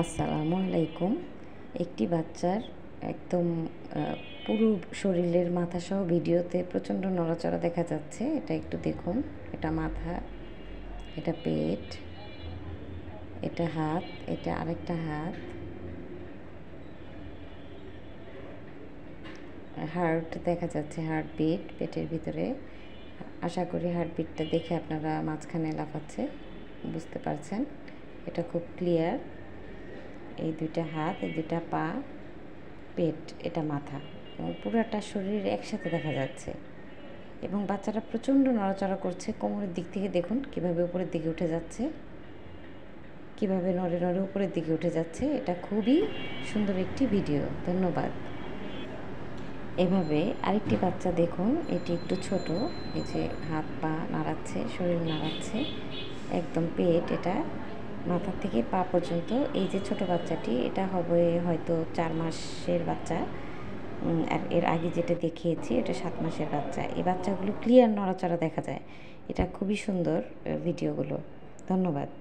আসসালামু আলাইকুম। একটি বাচ্চার একদম পুরো শরীরের মাথাসহ ভিডিওতে প্রচণ্ড নড়াচড়া দেখা যাচ্ছে। এটা একটু দেখুন। এটা মাথা, এটা পেট, এটা হাত, এটা আরেকটা হাত, হার্ট দেখা যাচ্ছে, হার্টবিট পেটের ভিতরে। আশা করি হার্টবিটটা দেখে আপনারা মাঝখানে লাফাচ্ছে বুঝতে পারছেন। এটা খুব ক্লিয়ার। এই দুইটা হাত, এই দুইটা পা, পেট, এটা মাথা এবং পুরাটা শরীর একসাথে দেখা যাচ্ছে। এবং বাচ্চাটা প্রচণ্ড নড়াচড়া করছে। কোমরের দিক থেকে দেখুন কীভাবে উপরের দিকে উঠে যাচ্ছে, কীভাবে নড়ে নড়ে উপরের দিকে উঠে যাচ্ছে। এটা খুবই সুন্দর একটি ভিডিও। ধন্যবাদ। এভাবে আরেকটি বাচ্চা দেখুন, এটি একটু ছোট। এই যে হাত পা নাড়াচ্ছে, শরীর নাড়াচ্ছে, একদম পেট, এটা মাথা থেকে পা পর্যন্ত। এই যে ছোট বাচ্চাটি, এটা হবে হয়তো 4 মাসের বাচ্চা। আর এর আগে যেটা দেখিয়েছি এটা 7 মাসের বাচ্চা। এই বাচ্চাগুলো ক্লিয়ার নড়াচড়া দেখা যায়। এটা খুবই সুন্দর ভিডিওগুলো। ধন্যবাদ।